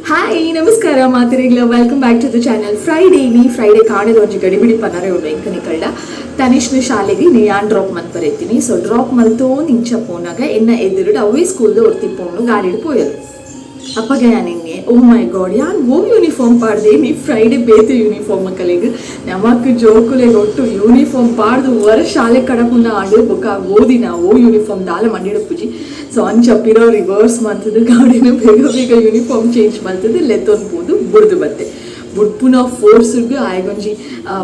Hi ನಮಸ್ಕಾರ ಮಾತರಿಗ್ಲ welcome back to the channel. Friday ಕಾಣದ ಒಂಜಿ ಗಡಿಬಿಡಿ ಪನ್ನರೆ ಉಂಡು ಎಂಕನಿಕಲ್ಡ ತನಿಷ್ನ ಶಾಲೆಗೆ ನೀ ಯಾನ್ ಡ್ರಾಪ್ ಮಲ್ತ್ ಬರೀತೀನಿ. ಸೊ ಡ್ರಾಪ್ ಮಲ್ತೋ ನಿಂಚ ಪೋನಾಗ ಎನ್ನ ಎದುರುಡು ಅವೇ ಸ್ಕೂಲ್ದ ಒರ್ತಿಪ್ಪೋನು ಗಾಡಿಡು ಪೋಯರು ಅಪ್ಪಗೆ ಯಾನಿನ್ನೆ ಓ ಮೈ ಗಾಡ್ ಯಾನ್ ಓ ಯೂನಿಫಾರ್ಮ್ ಪಾಡ್ದೆ ನೀ ಫ್ರೈಡೆ ಬೇತೆ ಯೂನಿಫಾರ್ಮ್ ಕಲೆಗೆ ನಮಕ್ ಜೋಕುಲೆಗೆ ಒಟ್ಟು ಯೂನಿಫಾರ್ಮ್ ಪಾಡ್ದು ವರ ಶಾಲೆ ಕಡಪುನ ಆಡು ಬೊಕ್ಕ ಓದಿನ ಓ ಯೂನಿಫಾರ್ಮ್ ದಾಲ ಮಂಡಿಡ ಪೂಜಿ. ಸೊ ಅಂಚ ಪಿರ ರಿವರ್ಸ್ ಮಾಡ್ತದೆ ಗಾಡಿನ ಬೇಗ ಯೂನಿಫಾರ್ಮ್ ಚೇಂಜ್ ಮಾಡ್ತದೆ ಲೆತ್ತೊನ್ಬೋದು ಬುಡ್ದು ಬತ್ತೆ ಬುಡ್ಪುನ ಫೋರ್ಸ್ಗೆ ಆಯ್ಗೊಂಜಿ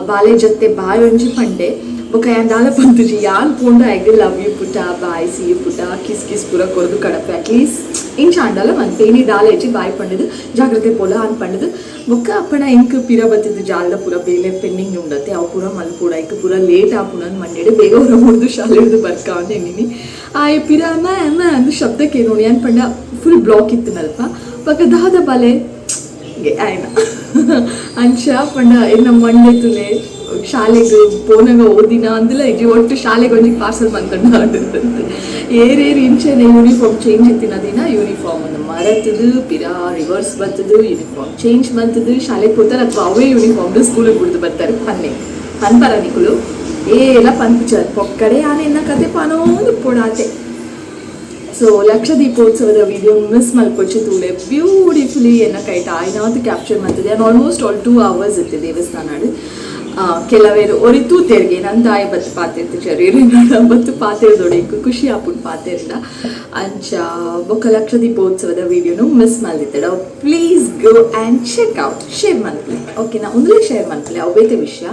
ಬಾಲೆ ಜತ್ತೆ ಬಾಯ್ ಒಂಜಿ ಪಂಡೆ ಬೊಕ್ಕ ದಾಲ ಪಂತುಜಿ ಯಾನ್ ಪೋಂಡ ಆಯ್ಗೆ ಲವ್ ಯು ಪುಟ ಬಾಯ್ ಸಿ ಯು ಪುಟ ಕಿಸ್ ಕಿಸ್ ಪೂರ ಕೊರದು ಕಡಪೆ ಅಟ್ಲೀಸ್ಟ್ ಇಂಚ ಅಂಡಲ್ಲ ಮನ್ಪೆ ನೀ ದಾಲ ಹೆಚ್ಚಿ ಬಾಯ್ ಪಂಡದು ಜಾಗ್ರತೆ ಪೋಲ ಅನ್ ಪಂಡದು ಬೊಕ್ಕ ಅಪ್ಪಣ ಇಂಕ್ ಪಿರ ಬತ್ತಿದ್ದು ಜಾಲದ ಪೂರ ಬೇಲೆ ಪೆಂಡಿಂಗ್ ಉಂಡತ್ತೆ ಅವು ಪೂರ ಮಲ್ಪೂಡ ಇಂಕ್ ಪೂರ ಲೇಟ್ ಆಪುನನ್ ಮಂಡೇಡೆ ಬೇಗ ಹೊರ ಮುಡ್ದು ಶಾಲೆ ಹಿಡಿದು ಬರ್ಕ ಅಂದೇನಿ ಆಯ್ ಪಿರ ಅಮ್ಮ ಅಂದು ಶಬ್ದಕ್ಕೆ ನೋಡಿ ಅನ್ ಪಂಡ ಫುಲ್ ಬ್ಲಾಕ್ ಇತ್ತು ನಲ್ಪ ಬೊಕ್ಕ ದಾದ ಬಲೆ ಆಯ್ನ ಅಂಚ ಪಂಡ ಎನ್ನ ಮಂಡೆ ತುಲೆ ಶಾಲೆಗೆ ಪೋನಾಗ ಓದಿನ ಅಂದಿಲ್ಲ ಇಜಿ ಒಟ್ಟು ಶಾಲೆಗೆ ಒಂಜಿ ಪಾರ್ಸಲ್ ಬಂದ್ಕೊಂಡು ಆಡಿರ್ತಂತೆ ಏರೇರಿ ಇಂಚೆನೆ ಯೂನಿಫಾರ್ಮ್ ಚೇಂಜ್ ಇತ್ತಿನ ದಿನ ಯೂನಿಫಾರ್ಮ್ ಅನ್ನು ಮರತದು ಪಿರ ರಿವರ್ಸ್ ಬರ್ತದು ಯೂನಿಫಾರ್ಮ್ ಚೇಂಜ್ ಬಂತದು ಶಾಲೆಗೆ ಹೋಗ್ತಾರೆ ಅಥವಾ ಅವೇ ಯೂನಿಫಾರ್ಮ್ ಸ್ಕೂಲಿಗೆ ಬಿಡ್ದು ಬರ್ತಾರೆ ಪನ್ಪರ ನಿಕುಲು ಎಲ್ಲ ಪನ್ಪುಚಾರ ಪೊಕ್ಕಡೆ ಆನೆನ್ನ ಕತೆ ಪಾನೋಂದು ಪೋಡಾತೆ. ಸೊ ಲಕ್ಷ ದೀಪೋತ್ಸವದ ವಿಡಿಯೋ ಮಿಸ್ ಮಲ್ಪೊಚ್ಚಿ ತೂಲೆ ಬ್ಯೂಟಿಫುಲಿ ಎನ್ನ ಕೈಟ ಆಯ್ನಾದು ಕ್ಯಾಪ್ಚರ್ ಮಾಡ್ತದೆ ಆ್ಯಂಡ್ ಆಲ್ಮೋಸ್ಟ್ 2 hours ಇತ್ತು ದೇವಸ್ಥಾನ ಕೆಲವೇರು ಒರಿತು ತೆರಿಗೆ ನಂದು ಆಯ್ ಬತ್ತು ಪಾತಿರ್ತು ಚರೀರಿ ಬತ್ತು ಪಾತಿರ್ದೊಡೆಕು ಖುಷಿ ಆಪುಂಡು ಪಾತಿರ್ದ ಅಂಚ ಬೊಕ್ಕ ಲಕ್ಷ ದೀಪೋತ್ಸವದ ವಿಡಿಯೋನು ಮಿಸ್ ಮಲ್ದಿತ್ತಡ please go and check out share ಮನ್ಪಲೆ ಓಕೆನಾ ಒಂದಲೇ ಶೇರ್ ಮನ್ಪಲೆ ಅವೈತೆ ವಿಷಯ.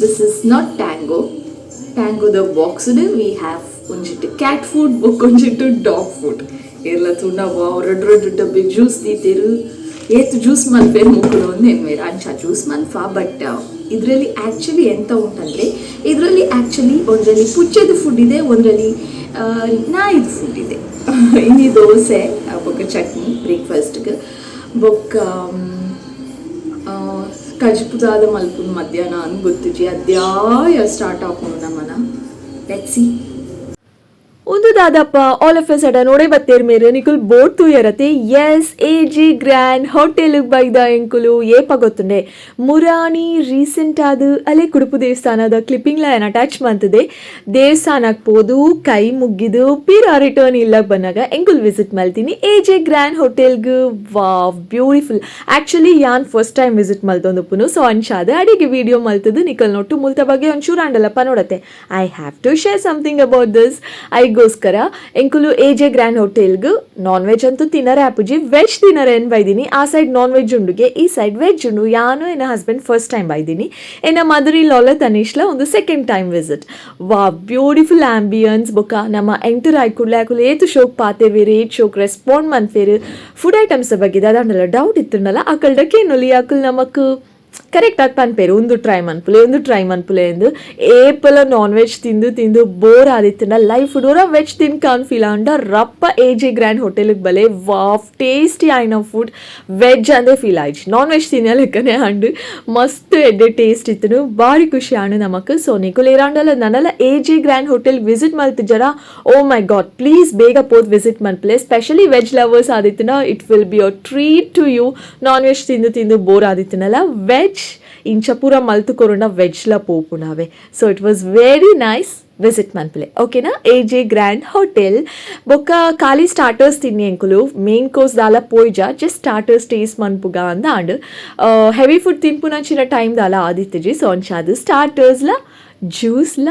ದಿಸ್ ಇಸ್ ನಾಟ್ ಟ್ಯಾಂಗೋದ ಬಾಕ್ಸ್ಡ್ ವಿ ಹ್ಯಾವ್ ಒಂಜಿಟ್ಟು ಕ್ಯಾಟ್ ಫುಡ್ ಬೊಕ್ಕೊಂಜಿಟ್ಟು ಡಾಗ್ ಫುಡ್ ಎಲ್ಲ ತುಂಡವ ರಡ್ಡು ಡಬ್ಬಿ ಜ್ಯೂಸ್ ದೀತೆರು ಏತು ಜ್ಯೂಸ್ ಮಲ್ಪೇರು ಮುಕ್ಕಳು ಒಂದು ಎನ್ವೇರು ಅಂಚ ಜ್ಯೂಸ್ ಮಲ್ಫಾ ಬಟ್ ಇದರಲ್ಲಿ ಆ್ಯಕ್ಚುಲಿ ಎಂತ ಉಂಟಂದರೆ ಇದರಲ್ಲಿ ಆ್ಯಕ್ಚುಲಿ ಒಂದರಲ್ಲಿ ಪುಚ್ಚದ ಫುಡ್ ಇದೆ, ಒಂದರಲ್ಲಿ ನಾಯಿದು ಫುಡ್ ಇದೆ. ಇನ್ನಿ ದೋಸೆ ಬೊಕ್ಕ ಚಟ್ನಿ ಬ್ರೇಕ್ಫಾಸ್ಟ್ಗೆ ಬೊಕ್ಕ ಕಜ್ಪುದಾದ ಮಲ್ಪುನ ಮಧ್ಯಾಹ್ನ ಅಂತ ಗೊತ್ತಿಜಿ ಅದ್ಯಾಯ ಸ್ಟಾರ್ಟ್ ಆಪುನು ನಮ್ಮನ ಲೆಟ್ಸ್ ಸಿ. ಒಂದು ದಾದಪ್ಪ ಆಲ್ ಆಫ್ ಎ ಸಡನ್ ನೋಡೇ ಬತ್ತೇರ್ ಮೇರೆ ನಿಕುಲ್ ಬೋಟ್ ತೂಯರತೆ ಎಸ್ AG ಗ್ರ್ಯಾಂಡ್ ಹೋಟೆಲ್ಗೆ ಬೈದ ಎಂಕುಲು ಏಪ ಗೊತ್ತುಂಡೆ ಮುರಾಣಿ ರೀಸೆಂಟ್ ಆದ ಅಲೆ ಕುಡುಪು ದೇವಸ್ಥಾನದ ಕ್ಲಿಪ್ಪಿಂಗ್ ಲೈನ್ ಅಟ್ಯಾಚ್ ಮಾಡ್ತದೆ ದೇವಸ್ಥಾನಕ್ಕೆ ಹೋದು ಕೈ ಮುಗಿದು ಪಿರ ರಿಟರ್ನ್ ಇಲ್ಲಕ್ಕೆ ಬಂದಾಗ ಎಂಕುಲ್ ವಿಸಿಟ್ ಮಾಡ್ತೀನಿ AG ಗ್ರ್ಯಾಂಡ್ ಹೋಟೆಲ್ಗೆ. ವಾವ್ ಬ್ಯೂಟಿಫುಲ್ ಆ್ಯಕ್ಚುಲಿ ಯಾನ್ ಫಸ್ಟ್ ಟೈಮ್ ವಿಸಿಟ್ ಮಲ್ತೊಂದುಪ್ಪುನು ಸೊ ಅನ್ಶಾದ ಅಡಿಗೆ ವಿಡಿಯೋ ಮಲ್ತದು ನಿಕಲ್ ನೋಟು ಮುಲ್ತ ಬಗ್ಗೆ ಒಂಚೂರು ಅಂಡಲ್ಲಪ್ಪ ನೋಡತ್ತೆ I have to share something about this ಗೋಸ್ಕರ ಎಂಕುಲು AG ಗ್ರ್ಯಾಂಡ್ ಹೋಟೆಲ್ಗೆ ನಾನ್ ವೆಜ್ ಅಂತೂ ತಿನ್ನರೆ ಆಪುಜಿ ವೆಜ್ ತಿನ್ನರೆ ಏನು ಬೈದೀನಿ ಆ ಸೈಡ್ ನಾನ್ ವೆಜ್ ಉಂಡುಗೆ ಈ ಸೈಡ್ ವೆಜ್ ಉಂಡು ಯಾನು ಎನ್ನ ಹಸ್ಬೆಂಡ್ ಫಸ್ಟ್ ಟೈಮ್ ಬೈದೀನಿ ಎನ್ನ ಮದರ್ ಇನ್ ಲಾಲ ತನಿಷ್ಲ ಒಂದು ಸೆಕೆಂಡ್ ಟೈಮ್ ವಿಸಿಟ್. ವಾ ಬ್ಯೂಟಿಫುಲ್ ಆಂಬಿಯನ್ಸ್ ಬೊಕ್ಕ ನಮ್ಮ ಎಂಟರ್ ಆಯ್ಕುಡ್ಲೆ ಆಕುಲು ಏತು ಶೋಕ್ ಪಾತೇವೇರು ಏತ್ ಶೋಕ್ ರೆಸ್ಪಾಂಡ್ ಮನ್ಫೇರು ಫುಡ್ ಐಟಮ್ಸ್ ಬಗ್ಗೆ ಅದಂಡಲ್ಲ ಡೌಟ್ ಇತ್ತುಂಡಲ್ಲ ಆಕಲ್ಡಕ್ಕೆ ಏನೊಲಿ ಆಕಲ್ ನಮಕ್ ಕರೆಕ್ಟ್ ಆಗಿ ಪನ್ಪೇರು ಒಂದು ಟ್ರೈ ಮನ್ಪುಲೆ ಎಂದು ಏಪಲ ನಾನ್ ವೆಜ್ ತಿಂದು ಬೋರ್ ಆದಿತ್ತಂಡ ಲೈಫ್ ಫುಡ್ ವೆಜ್ ತಿನ್ಕಾನ್ ಫೀಲ್ ಅಂಡ ರಪ್ಪ AG ಗ್ರ್ಯಾಂಡ್ ಹೋಟೆಲ್ಗೆ ಬಲೆ ವಾಫ್ ಟೇಸ್ಟಿ ಆಯ್ನ ಫುಡ್ ವೆಜ್ ಅಂದೇ ಫೀಲ್ ಆಯ್ತು ನಾನ್ ವೆಜ್ ತಿನ್ನ ಲೆಕ್ಕನೆ ಅಂಡು ಮಸ್ತ್ ಎಡ್ಡೆ ಟೇಸ್ಟ್ ಇತ್ತು ಭಾರಿ ಖುಷಿ ಆಂಡು ನಮಕ್. ಸೊ ನಿಕುಲ್ ಏರಾಂಡಲ್ಲ ನನ್ನಲ್ಲ AG ಗ್ರ್ಯಾಂಡ್ ಹೋಟೆಲ್ ವಿಸಿಟ್ ಮಲ್ತಿದ್ದಾರ ಓ ಮೈ ಗಾಡ್ ಪ್ಲೀಸ್ ಬೇಗ ಪೋದ್ ವಿಸಿಟ್ ಮನ್ಪಲೆ ಸ್ಪೆಷಲಿ ವೆಜ್ ಲವರ್ಸ್ ಆದಿತ್ತನ it will be a treat to you. Non veg ತಿಂದು ಬೋರ್ ಆದಿತ್ತನಲ್ಲ ವೆಜ್ ಇಂಚ ಪೂರ ಮಲ್ತು ಕೊರೋಣ ವೆಜ್ಲ ಪೋಪುನಾವೆ. So it was very nice visit ಮನ್ಪಲೆ ಓಕೆನಾ AG ಗ್ರ್ಯಾಂಡ್ ಹೋಟೆಲ್. ಬೊಕ್ಕ ಖಾಲಿ ಸ್ಟಾರ್ಟರ್ಸ್ ತಿನ್ನಿ ಎಂಕುಲು ಮೇನ್ ಕೋರ್ಸ್ ದಾಲ ಪೋಯ್ಜ ಜಸ್ಟ್ ಸ್ಟಾರ್ಟರ್ಸ್ ಟೇಸ್ಟ್ ಮನ್ಪುಗ ಅಂದ ಆಂಡ್ ಹೆವಿ ಫುಡ್ ತಿನ್ಪುನ ಚಿನ ಟೈಮ್ ದಾಲ ಆದಿತ್ತಜಿ. ಸೊ ಅಂಚಾದು ಸ್ಟಾರ್ಟರ್ಸ್ಲ ಜ್ಯೂಸ್ಲ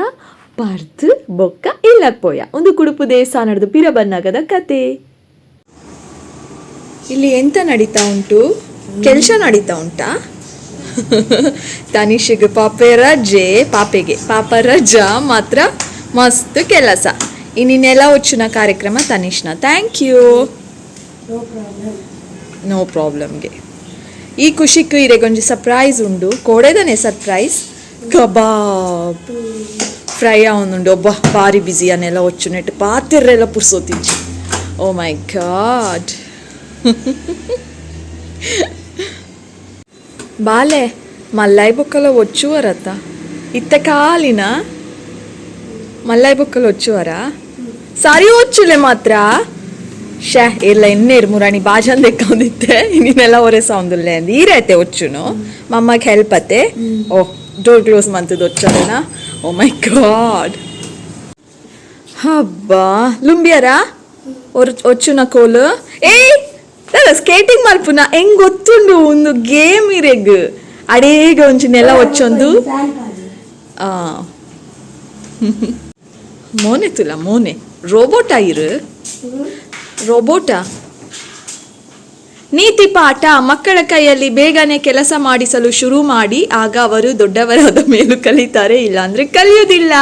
ಬರ್ದು ಬೊಕ್ಕ ಇಲ್ಲಕ್ ಪೋಯ ಒಂದು ಕುಡುಪು ದೇವಸ್ಥಾನದ ಪಿರ ಬನ್ನಗದ ಕತೆ. ಇಲ್ಲಿ ಎಂತ ನಡೀತಾ ಉಂಟು ಕೆಲಸ ನಡೀತಾ ಉಂಟಾ ತನಿಷಿಗೆ ಪಾಪ ರಜಾ ಮಾತ್ರ ಮಸ್ತ್ ಕೆಲಸ ಇನ್ನಿನ್ನೆಲ್ಲ ಹೊಚ್ಚುನ ಕಾರ್ಯಕ್ರಮ ತನಿಷ್ನ ಥ್ಯಾಂಕ್ ಯು ನೋ ಪ್ರಾಬ್ಲಮ್ಗೆ. ಈ ಖುಷಿಗೂ ಇರೆಗೊಂಜಿ ಸರ್ಪ್ರೈಸ್ ಉಂಡು ಕೋಡೆದನೆ ಸರ್ಪ್ರೈಸ್ ಕಬಾಬ್ ಫ್ರೈ ಅವನುಂಡು ಒಬ್ಬ ಭಾರಿ ಬಿಸಿ ಅನ್ನೆಲ್ಲ ಹೊಚ್ಚು ನೆಟ್ಟು ಪಾತಿರ್ರೆಲ್ಲ ಪುರ್ಸೋತಿಂಚಿ ಓ ಮೈ ಗಾಡ್ ಬಾಲೆ ಮಲ್ಲಾಯಿ ಬೊಕ್ಕಲ ಒಚ್ಚುವರತ್ತ ಇತ್ತ ಕಾಲಿನ ಮಲ್ಲಾಯಿ ಬೊಕ್ಕಲ ಒಚ್ಚುವರ ಸಾರಿ ಒಚ್ಚುಲೆ ಮಾತ್ರ షా ఇలా ఎన్నేరు మురాని బాజాన్ దెక్కందితే నేనెలా ఒరేసా ఉందిలే అంది ఈరైతే వచ్చును మా అమ్మకి హెల్ప్ అయితే ఓ డోర్ క్లోజ్ మంతది వచ్చారేనా ఓ మై గాడ్ ಹಬ್ಬಾ ಲುಂಬಿಯರಾ వచ్చుನ ಕೋಲು ಏಯ್ ಸ್ಕೇಟಿಂಗ್ ಮಲ್ಪುನ ಹೆಂಗ್ ಗೊತ್ತುಂಡು ಒಂದು ಗೇಮ್ ಇರೆಗ್ ಅಡೇಗ ಒಂಚು ನೆಲ వచ్చೊಂದು ಮೋನೆ ತುಲ ಮೋನೆ ರೋಬೋಟಾ ಇರು ರೋಬೋಟಾ ನೀತಿ ಪಾಠ ಮಕ್ಕಳ ಕೈಯಲ್ಲಿ ಬೇಗನೆ ಕೆಲಸ ಮಾಡಿಸಲು ಶುರು ಮಾಡಿ ಆಗ ಅವರು ದೊಡ್ಡವರಾದ ಮೇಲೂ ಕಲಿತಾರೆ ಇಲ್ಲ ಅಂದ್ರೆ ಕಲಿಯುವುದಿಲ್ಲ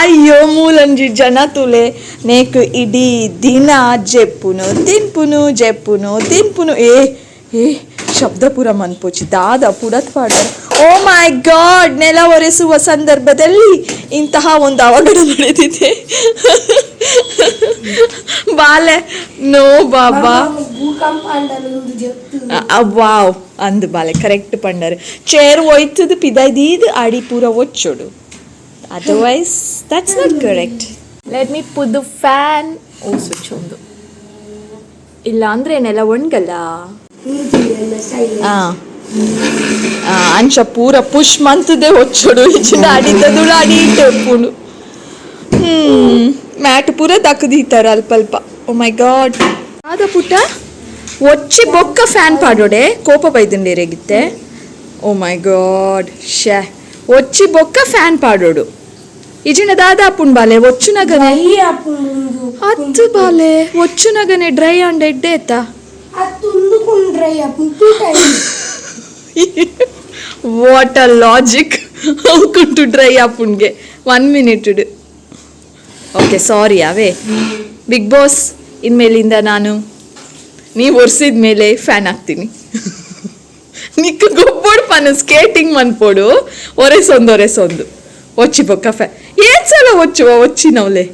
ಅಯ್ಯೋ ಮೂಲಂಜಿ ಜನ ತುಲೆ ನೇಕು ಇಡೀ ದಿನ ಜೆಪ್ಪುನು ಏ ಶಬ್ದ ಪುರ ಮನ್ಪೋಚಿ ದಾದ ಪುಡತ್ ಪಾಡ ಓ ಮೈ ಗಾಡ್ ನೆಲ ಒರೆಸುವ ಸಂದರ್ಭದಲ್ಲಿ ಇಂತಹ ಒಂದು ಅವಘಡ ನಡೆದಿದೆ ಬಾಲೆ ನೋ ಬಾಬಾ ವಾವ್ ಅಂದ್ ಬಾಲೆ ಕರೆಕ್ಟ್ ಪಂಡರ್ ಚೇರ್ ಒಯ್ತದು ಪಿದೈದೀದ್ ಅಡಿ ಪೂರ ಒಚ್ಚೋಡು otherwise that's not correct let me put the fan ಓ ಸ್ವಿಚ್ ಒಂದು ಇಲ್ಲ ಅಂದ್ರೆ ನೆಲ ಒಣ್ಗಲ್ಲ ಅಂಚ ಪೂರ ಪುಷ್ ಮಂತದೆ వచ్చోడు ఇచ్చిన అడిద్దదుడు అడి టెప్పును మ్యాట్ పూర దక్కుదీతారు అల్పల్ప ఓ మై గాడ్ కాదా పుట్ట వచ్చి బొక్క ఫ్యాన్ పాడోడే కోప బైదుండే రేగితే ఓ మై గాడ్ షే వచ్చి బొక్క ఫ్యాన్ పాడోడు ఇజిన దాదాపున్ బాలే వచ్చునగనే అత్తు బాలే వచ్చునగనే డ్రై అండ్ ఎడ్డేత అత్తుందుకున్ డ్రై అపున్ two time what a logic ಅವಕ್ಕುಂಟು ಡ್ರೈ ಆಪುಣ್ಗೆ 1 minute ಓಕೆ ಸಾರಿ ಅವೇ ಬಿಗ್ ಬಾಸ್ ಇನ್ಮೇಲಿಂದ ನಾನು ನೀವು ಒರೆಸಿದ ಮೇಲೆ ಫ್ಯಾನ್ ಹಾಕ್ತೀನಿ ನಿಕ್ಕ ಗೊಬ್ಬೊಡು ಪನ ಸ್ಕೇಟಿಂಗ್ ಮನ್ಪೋಡು ಒರೆಸೊಂದು ಒಚ್ಚಿ ಬೊಕ್ಕ ಫ್ಯಾನ್ ಏನ್ ಸಲ ಒಚ್ಚಿ ನವ್ಲೆ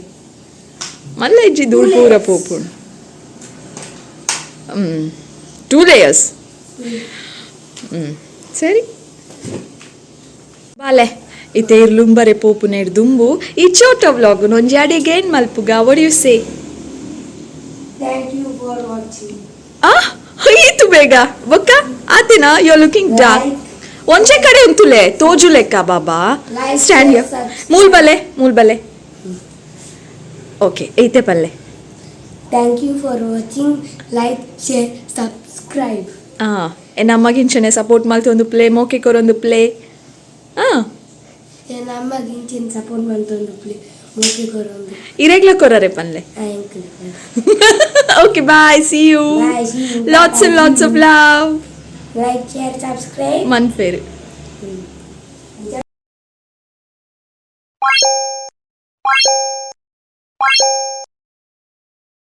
ಮಲ್ಲ ಇಜ್ಜಿ ಧೂಳ್ ಪೂರ ಪೋಪುಣ್ 2 layers ಸರಿ ಬಾಲೆ ಇತ್ತೆ ಇರ್ಲುಂಬರೆ ಪೋಪು ನೇಡ್ ದುಂಬು ಈ ಚೋಟ ವ್ಲಾಗ್ ಒಂಜಿ ಅಡಿಗೆ ಏನ್ ಮಲ್ಪುಗ what you say thank you for watching ಈತು ಬೇಗ ಬೊಕ್ಕ ಆತೇನಾ ಯು ಆರ್ ಲುಕಿಂಗ್ ಡಾರ್ಕ್ ಒಂಜೆ ಕಡೆ ಉಂತುಲೆ ತೋಜು ಲೆಕ್ಕ ಬಾಬಾ ಸ್ಟ್ಯಾಂಡ್ ಯು ಮೂಲ್ ಬಲೆ ಓಕೆ ಐತೆ ಪಲ್ಲೆ thank you for watching like share subscribe ನಮ್ಮಗಿಂಚನೆ ಸಪೋರ್ಟ್ ಮಾಡ್ತು ಒಂದು ಪ್ಲೇ ಮೋಕೆ ಕೊರೊಂದು ಪ್ಲೇ ನಮ್ಮಗಿಂಚನೆ ಸಪೋರ್ಟ್ ಮಾಡ್ತು ಒಂದು ಪ್ಲೇ ಮೋಕೆ ಕೊರೊಂದು ಇರೆಗ್ಲ ಕೊರರೆ ಪನ್ಲೆ okay bye see you lots and lots of love like share subscribe ಮನ್ ಫೇರು